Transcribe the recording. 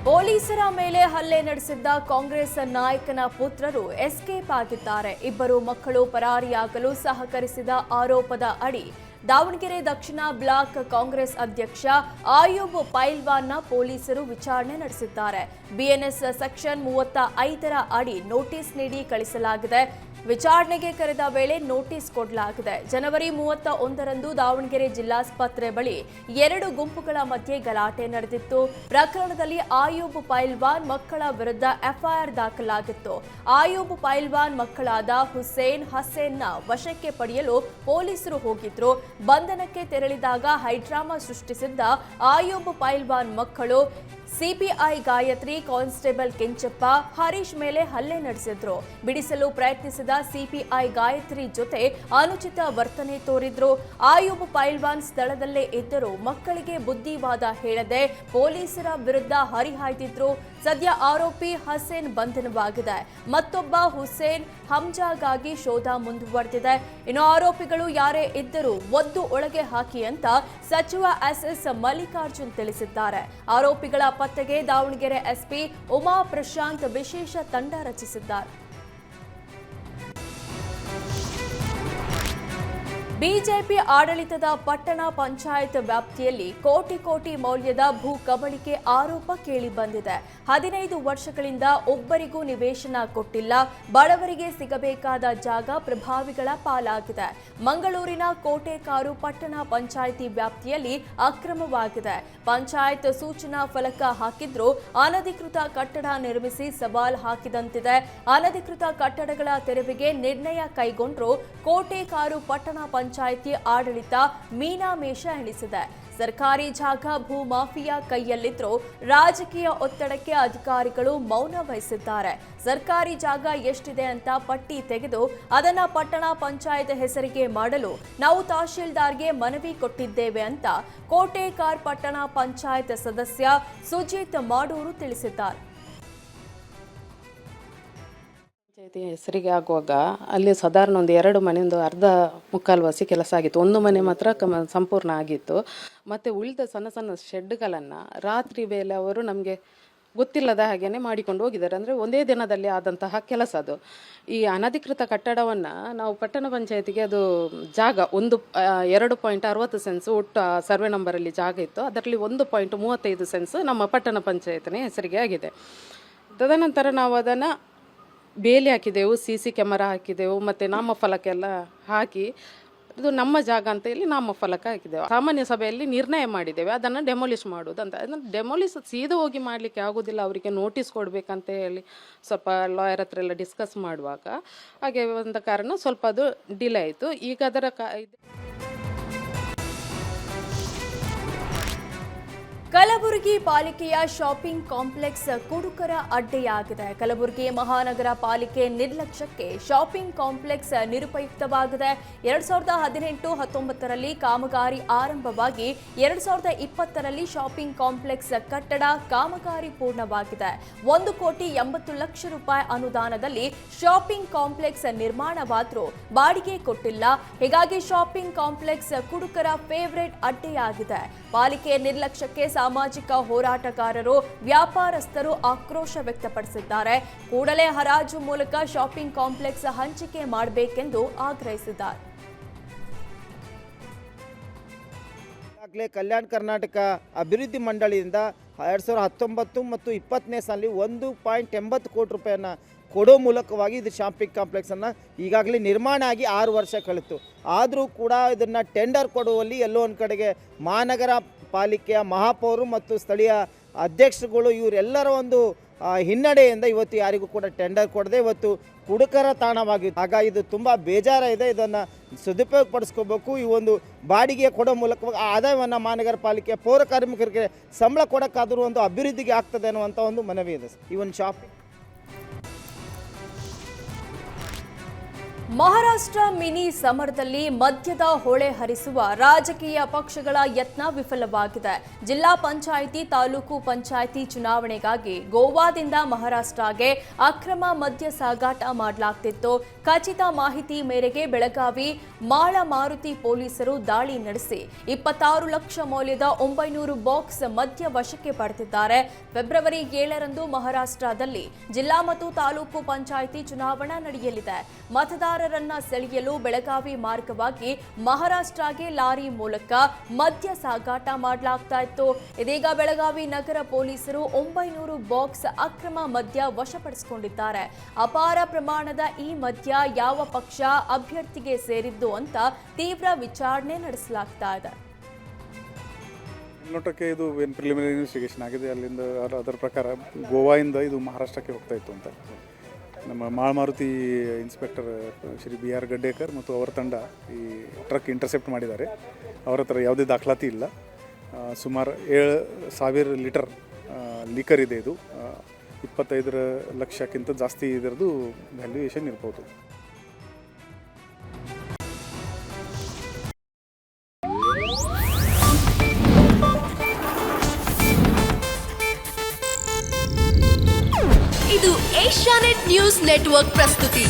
ಪೊಲೀಸರ ಮೇಲೆ ಹಲ್ಲೆ ನಡೆಸಿದ್ದ ಕಾಂಗ್ರೆಸ್ ನಾಯಕನ ಪುತ್ರರು ಎಸ್ಕೇಪ್ ಆಗಿದ್ದಾರೆ. ಇಬ್ಬರು ಮಕ್ಕಳು ಪರಾರಿಯಾಗಲು ಸಹಕರಿಸಿದ ಆರೋಪದ ಅಡಿ ದಾವಣಗೆರೆ ದಕ್ಷಿಣ ಬ್ಲಾಕ್ ಕಾಂಗ್ರೆಸ್ ಅಧ್ಯಕ್ಷ ಆಯೂಬ್ ಪೈಲ್ವಾನ್ನ ಪೊಲೀಸರು ವಿಚಾರಣೆ ನಡೆಸಿದ್ದಾರೆ. ಬಿಎನ್ಎಸ್ ಸೆಕ್ಷನ್ 35ರ ಅಡಿ ನೋಟಿಸ್ ನೀಡಿ ಕಳಿಸಲಾಗಿದೆ. ವಿಚಾರಣೆಗೆ ಕರೆದ ವೇಳೆ ನೋಟಿಸ್ ಕೊಡಲಾಗಿದೆ. ಜನವರಿ 31ರಂದು ದಾವಣಗೆರೆ ಜಿಲ್ಲಾಸ್ಪತ್ರೆ ಬಳಿ ಎರಡು ಗುಂಪುಗಳ ಮಧ್ಯೆ ಗಲಾಟೆ ನಡೆದಿತ್ತು. ಪ್ರಕರಣದಲ್ಲಿ ಆಯೂಬ್ ಪೈಲ್ವಾನ್ ಮಕ್ಕಳ ವಿರುದ್ಧ ಎಫ್ಐಆರ್ ದಾಖಲಾಗಿತ್ತು. ಆಯೂಬ್ ಪೈಲ್ವಾನ್ ಮಕ್ಕಳಾದ ಹುಸೇನ್, ಹಸೇನ್ನ ವಶಕ್ಕೆ ಪಡೆಯಲು ಪೊಲೀಸರು ಹೋಗಿದ್ರು. ಬಂಧನಕ್ಕೆ ತೆರಳಿದಾಗ ಹೈಡ್ರಾಮಾ ಸೃಷ್ಟಿಸಿದ್ದ ಆಯೂಬ್ ಪೈಲ್ವಾನ್ ಮಕ್ಕಳು ಸಿಪಿಐ ಗಾಯತ್ರಿ, ಕಾನ್ಸ್ಟೇಬಲ್ ಕೆಂಚಪ್ಪ, ಹರೀಶ್ ಮೇಲೆ ಹಲ್ಲೆ ನಡೆಸಿದ್ರು. ಬಿಡಿಸಲು ಪ್ರಯತ್ನಿಸಿದ ಸಿಪಿಐ ಗಾಯತ್ರಿ ಜೊತೆ ಅನುಚಿತ ವರ್ತನೆ ತೋರಿದ್ರು. ಆಯೂಬ್ ಪೈಲ್ವಾನ್ ಸ್ಥಳದಲ್ಲೇ ಇದ್ದರೂ ಮಕ್ಕಳಿಗೆ ಬುದ್ಧಿವಾದ ಹೇಳದೆ ಪೊಲೀಸರ ವಿರುದ್ಧ ಹರಿಹಾಯ್ದಿದ್ರು. ಸದ್ಯ ಆರೋಪಿ ಹಸೇನ್ ಬಂಧನವಾಗಿದೆ. ಮತ್ತೊಬ್ಬ ಹುಸೇನ್, ಹಮ್ಜಾಗಾಗಿ ಶೋಧ ಮುಂದುವರೆದಿದೆ. ಇನ್ನು ಆರೋಪಿಗಳು ಯಾರೇ ಇದ್ದರೂ ಒದ್ದು ಒಳಗೆ ಹಾಕಿ ಅಂತ ಸಚಿವ ಎಸ್ಎಸ್ ಮಲ್ಲಿಕಾರ್ಜುನ್ ತಿಳಿಸಿದ್ದಾರೆ. ಆರೋಪಿಗಳ ಪತ್ತೆಗೆ ದಾವಣಗೆರೆ ಎಸ್ಪಿ ಉಮಾ ಪ್ರಶಾಂತ್ ವಿಶೇಷ ತಂಡ ರಚಿಸಿದ್ದಾರೆ. ಬಿಜೆಪಿ ಆಡಳಿತದ ಪಟ್ಟಣ ಪಂಚಾಯತ್ ವ್ಯಾಪ್ತಿಯಲ್ಲಿ ಕೋಟಿ ಕೋಟಿ ಮೌಲ್ಯದ ಭೂ ಕಬಳಿಕೆ ಆರೋಪ ಕೇಳಿಬಂದಿದೆ. 15 ವರ್ಷಗಳಿಂದ ಒಬ್ಬರಿಗೂ ನಿವೇಶನ ಕೊಟ್ಟಿಲ್ಲ. ಬಡವರಿಗೆ ಸಿಗಬೇಕಾದ ಜಾಗ ಪ್ರಭಾವಿಗಳ ಪಾಲಾಗಿದೆ. ಮಂಗಳೂರಿನ ಕೋಟೆಕಾರು ಪಟ್ಟಣ ಪಂಚಾಯಿತಿ ವ್ಯಾಪ್ತಿಯಲ್ಲಿ ಅಕ್ರಮವಾಗಿದೆ. ಪಂಚಾಯತ್ ಸೂಚನಾ ಫಲಕ ಹಾಕಿದ್ರೂ ಅನಧಿಕೃತ ಕಟ್ಟಡ ನಿರ್ಮಿಸಿ ಸವಾಲ್ ಹಾಕಿದಂತಿದೆ. ಅನಧಿಕೃತ ಕಟ್ಟಡಗಳ ತೆರವಿಗೆ ನಿರ್ಣಯ ಕೈಗೊಂಡ್ರು ಕೋಟೆಕಾರು ಪಟ್ಟಣ ಪಂಚಾಯಿತಿ ಆಡಳಿತ ಮೀನಾಮೇಷ ಎಣಿಸಿದೆ. ಸರ್ಕಾರಿ ಜಾಗ ಭೂ ಮಾಫಿಯಾ ಕೈಯಲ್ಲಿದ್ರೂ ರಾಜಕೀಯ ಒತ್ತಡಕ್ಕೆ ಅಧಿಕಾರಿಗಳು ಮೌನ ವಹಿಸಿದ್ದಾರೆ. ಸರ್ಕಾರಿ ಜಾಗ ಎಷ್ಟಿದೆ ಅಂತ ಪಟ್ಟಿ ತೆಗೆದು ಅದನ್ನ ಪಟ್ಟಣ ಪಂಚಾಯತ್ ಹೆಸರಿಗೆ ಮಾಡಲು ನಾವು ತಹಶೀಲ್ದಾರ್ಗೆ ಮನವಿ ಕೊಟ್ಟಿದ್ದೇವೆ ಅಂತ ಕೋಟೆಕಾರ್ ಪಟ್ಟಣ ಪಂಚಾಯತ್ ಸದಸ್ಯ ಸುಜಿತ್ ಮಾಡೂರು ತಿಳಿಸಿದ್ದಾರೆ. ಪಂಚಾಯತಿ ಹೆಸರಿಗೆ ಆಗುವಾಗ ಅಲ್ಲಿ ಸಾಧಾರಣ ಒಂದು 2 ಮನೆಯೊಂದು ಅರ್ಧ ಮುಕ್ಕಾಲು ವಾಸಿ ಕೆಲಸ ಆಗಿತ್ತು. ಒಂದು ಮನೆ ಮಾತ್ರ ಸಂಪೂರ್ಣ ಆಗಿತ್ತು. ಮತ್ತು ಉಳಿದ ಸಣ್ಣ ಸಣ್ಣ ಶೆಡ್ಗಳನ್ನು ರಾತ್ರಿ ವೇಳೆ ಅವರು ನಮಗೆ ಗೊತ್ತಿಲ್ಲದ ಹಾಗೇನೆ ಮಾಡಿಕೊಂಡು ಹೋಗಿದ್ದಾರೆ. ಅಂದರೆ ಒಂದೇ ದಿನದಲ್ಲಿ ಆದಂತಹ ಕೆಲಸ ಅದು. ಈ ಅನಧಿಕೃತ ಕಟ್ಟಡವನ್ನು ನಾವು ಪಟ್ಟಣ ಪಂಚಾಯತಿಗೆ ಅದು ಜಾಗ 2.60 ಸೆನ್ಸ್ ಒಟ್ಟು ಸರ್ವೆ ನಂಬರಲ್ಲಿ ಜಾಗ ಇತ್ತು. ಅದರಲ್ಲಿ 1.35 ಸೆನ್ಸ್ ನಮ್ಮ ಪಟ್ಟಣ ಪಂಚಾಯತಿನ ಹೆಸರಿಗೆ ಆಗಿದೆ. ತದನಂತರ ನಾವು ಅದನ್ನು ಬೇಲಿ ಹಾಕಿದೆವು, CC ಕ್ಯಾಮರಾ ಹಾಕಿದೆವು, ಮತ್ತು ನಾಮಫಲಕ ಎಲ್ಲ ಹಾಕಿ ಇದು ನಮ್ಮ ಜಾಗ ಅಂತ ಹೇಳಿ ನಾಮಫಲಕ ಹಾಕಿದೆವು. ಸಾಮಾನ್ಯ ಸಭೆಯಲ್ಲಿ ನಿರ್ಣಯ ಮಾಡಿದ್ದೇವೆ ಅದನ್ನು ಡೆಮೊಲಿಷ್ ಮಾಡೋದು ಅಂತ. ಅದನ್ನು ಡೆಮೊಲಿಷ್ ಸೀದಾ ಹೋಗಿ ಮಾಡಲಿಕ್ಕೆ ಆಗೋದಿಲ್ಲ, ಅವರಿಗೆ ನೋಟಿಸ್ ಕೊಡಬೇಕಂತ ಹೇಳಿ ಸ್ವಲ್ಪ ಲಾಯರ್ ಹತ್ರ ಎಲ್ಲ ಡಿಸ್ಕಸ್ ಮಾಡುವಾಗ ಹಾಗೆ ಒಂದು ಕಾರಣ ಸ್ವಲ್ಪ ಅದು ಡಿಲೇ ಆಯಿತು. ಈಗ ಅದರ ಕಲಬುರಗಿ ಪಾಲಿಕೆಯ ಶಾಪಿಂಗ್ ಕಾಂಪ್ಲೆಕ್ಸ್ ಕುಡುಕರ ಅಡ್ಡೆಯಾಗಿದೆ. ಕಲಬುರಗಿ ಮಹಾನಗರ ಪಾಲಿಕೆ ನಿರ್ಲಕ್ಷ್ಯಕ್ಕೆ ಶಾಪಿಂಗ್ ಕಾಂಪ್ಲೆಕ್ಸ್ ನಿರುಪಯುಕ್ತವಾಗಿದೆ. 2018-19ರಲ್ಲಿ ಕಾಮಗಾರಿ ಆರಂಭವಾಗಿ 2020ರಲ್ಲಿ ಶಾಪಿಂಗ್ ಕಾಂಪ್ಲೆಕ್ಸ್ ಕಟ್ಟಡ ಕಾಮಗಾರಿ ಪೂರ್ಣವಾಗಿದೆ. 1,80,00,000 ರೂಪಾಯಿ ಅನುದಾನದಲ್ಲಿ ಶಾಪಿಂಗ್ ಕಾಂಪ್ಲೆಕ್ಸ್ ನಿರ್ಮಾಣವಾದರೂ ಬಾಡಿಗೆ ಕೊಟ್ಟಿಲ್ಲ. ಹೀಗಾಗಿ ಶಾಪಿಂಗ್ ಕಾಂಪ್ಲೆಕ್ಸ್ ಕುಡುಕರ ಫೇವರೇಟ್ ಅಡ್ಡೆಯಾಗಿದೆ. ಪಾಲಿಕೆ ನಿರ್ಲಕ್ಷ್ಯಕ್ಕೆ ಸಾಮಾಜಿಕ ಹೋರಾಟಗಾರರು, ವ್ಯಾಪಾರಸ್ಥರು ಆಕ್ರೋಶ ವ್ಯಕ್ತಪಡಿಸಿದ್ದಾರೆ. ಕೂಡಲೇ ಹರಾಜು ಮೂಲಕ ಶಾಪಿಂಗ್ ಕಾಂಪ್ಲೆಕ್ಸ್ ಹಂಚಿಕೆ ಮಾಡಬೇಕೆಂದು ಆಗ್ರಹಿಸಿದ್ದಾರೆ. ಕಲ್ಯಾಣ ಕರ್ನಾಟಕ ಅಭಿವೃದ್ಧಿ ಮಂಡಳಿಯಿಂದ 2019 ಮತ್ತು 20ನೇ ಸಾಲಿ 1.80 ಕೋಟಿ ರೂಪಾಯಿಯನ್ನು ಕೊಡೋ ಮೂಲಕವಾಗಿ ಇದು ಶಾಪಿಂಗ್ ಕಾಂಪ್ಲೆಕ್ಸನ್ನು ಈಗಾಗಲೇ ನಿರ್ಮಾಣ ಆಗಿ 6 ವರ್ಷ ಕಳೆಯಿತು. ಆದರೂ ಕೂಡ ಇದನ್ನು ಟೆಂಡರ್ ಕೊಡುವಲ್ಲಿ ಎಲ್ಲೋ ಒಂದು ಕಡೆಗೆ ಮಹಾನಗರ ಪಾಲಿಕೆಯ ಮಹಾಪೌರರು ಮತ್ತು ಸ್ಥಳೀಯ ಅಧ್ಯಕ್ಷರುಗಳು ಇವರೆಲ್ಲರ ಒಂದು ಹಿನ್ನಡೆಯಿಂದ ಇವತ್ತು ಯಾರಿಗೂ ಕೂಡ ಟೆಂಡರ್ ಕೊಡದೆ ಇವತ್ತು ಕುಡುಕರ ತಾಣವಾಗಿದೆ. ಹಾಗಾಗಿ ಇದು ತುಂಬ ಬೇಜಾರ ಇದೆ. ಇದನ್ನು ಸದುಪಯೋಗ ಪಡಿಸ್ಕೋಬೇಕು. ಈ ಒಂದು ಬಾಡಿಗೆ ಕೊಡೋ ಮೂಲಕವಾಗಿ ಆದಾಯವನ್ನು ಮಹಾನಗರ ಪಾಲಿಕೆಯ ಪೌರ ಕಾರ್ಮಿಕರಿಗೆ ಸಂಬಳ ಕೊಡೋಕ್ಕಾದರೂ ಒಂದು ಅಭಿವೃದ್ಧಿಗೆ ಆಗ್ತದೆ ಅನ್ನುವಂಥ ಒಂದು ಮನವಿ ಇದೆ. ಈ ಒಂದು ಶಾಪಿಂಗ್ ಮಹಾರಾಷ್ಟ್ರ ಮಿನಿ ಸಮರದಲ್ಲಿ ಮದ್ಯದ ಹೊಳೆ ಹರಿಸುವ ರಾಜಕೀಯ ಪಕ್ಷಗಳ ಯತ್ನ ವಿಫಲವಾಗಿದೆ. ಜಿಲ್ಲಾ ಪಂಚಾಯಿತಿ, ತಾಲೂಕು ಪಂಚಾಯಿತಿ ಚುನಾವಣೆಗಾಗಿ ಗೋವಾದಿಂದ ಮಹಾರಾಷ್ಟ್ರಗೆ ಅಕ್ರಮ ಮದ್ಯ ಸಾಗಾಟ ಮಾಡಲಾಗ್ತಿತ್ತು. ಖಚಿತ ಮಾಹಿತಿ ಮೇರೆಗೆ ಬೆಳಗಾವಿ ಮಾಳ ಮಾರುತಿ ಪೊಲೀಸರು ದಾಳಿ ನಡೆಸಿ 26 ಲಕ್ಷ ಮೌಲ್ಯದ 900 ಬಾಕ್ಸ್ ಮದ್ಯ ವಶಕ್ಕೆ ಪಡೆದಿದ್ದಾರೆ. ಫೆಬ್ರವರಿ 7ರಂದು ಮಹಾರಾಷ್ಟ್ರದಲ್ಲಿ ಜಿಲ್ಲಾ ಮತ್ತು ತಾಲೂಕು ಪಂಚಾಯಿತಿ ಚುನಾವಣಾ ನಡೆಯಲಿದೆ. ಮತದಾರರನ್ನ ಸೆಳೆಯಲು ಬೆಳಗಾವಿ ಮಾರ್ಗವಾಗಿ ಮಹಾರಾಷ್ಟ್ರಗೆ ಲಾರಿ ಮೂಲಕ ಮದ್ಯ ಸಾಗಾಟ ಮಾಡಲಾಗ್ತಾ ಇತ್ತು. ಇದೀಗ ಬೆಳಗಾವಿ ನಗರ ಪೊಲೀಸರು 900 ಬಾಕ್ಸ್ ಅಕ್ರಮ ಮದ್ಯ ವಶಪಡಿಸಿಕೊಂಡಿದ್ದಾರೆ. ಅಪಾರ ಪ್ರಮಾಣದ ಈ ಮದ್ಯ ಯಾವ ಪಕ್ಷ ಅಭ್ಯರ್ಥಿಗೆ ಸೇರಿದ್ದು ಅಂತ ತೀವ್ರ ವಿಚಾರಣೆ ನಡೆಸಲಾಗ್ತಾ ಇದೆ. ನೋಟಕ್ಕೆ ಇದು ಏನು ಪ್ರಿಲಿಮಿನರಿ ಇನ್ವೆಸ್ಟಿಗೇಷನ್ ಆಗಿದೆ. ಅಲ್ಲಿಂದ ಅದರ ಪ್ರಕಾರ ಗೋವಾದಿಂದ ಇದು ಮಹಾರಾಷ್ಟ್ರಕ್ಕೆ ಹೋಗ್ತಾ ಇತ್ತು ಅಂತ ನಮ್ಮ ಮಾಳಮಾರುತಿ ಇನ್ಸ್ಪೆಕ್ಟರ್ ಶ್ರೀ BR ಗಡ್ಡೇಕರ್ ಮತ್ತು ಅವರ ತಂಡ ಈ ಟ್ರಕ್ ಇಂಟರ್ಸೆಪ್ಟ್ ಮಾಡಿದ್ದಾರೆ. ಅವರ ಹತ್ರ ಯಾವುದೇ ದಾಖಲಾತಿ ಇಲ್ಲ. ಸುಮಾರು 7,000 ಲೀಟರ್ ಲೀಕರ್ ಇದೆ. ಇದು 25 ಲಕ್ಷಕ್ಕಿಂತ ಜಾಸ್ತಿ ಇದರದ್ದು ವ್ಯಾಲ್ಯೂಯೇಷನ್ ಇರ್ಬೋದು. ಇದು ಏಷ್ಯಾನೆಟ್ ನ್ಯೂಸ್ ನೆಟ್ವರ್ಕ್ ಪ್ರಸ್ತುತಿ.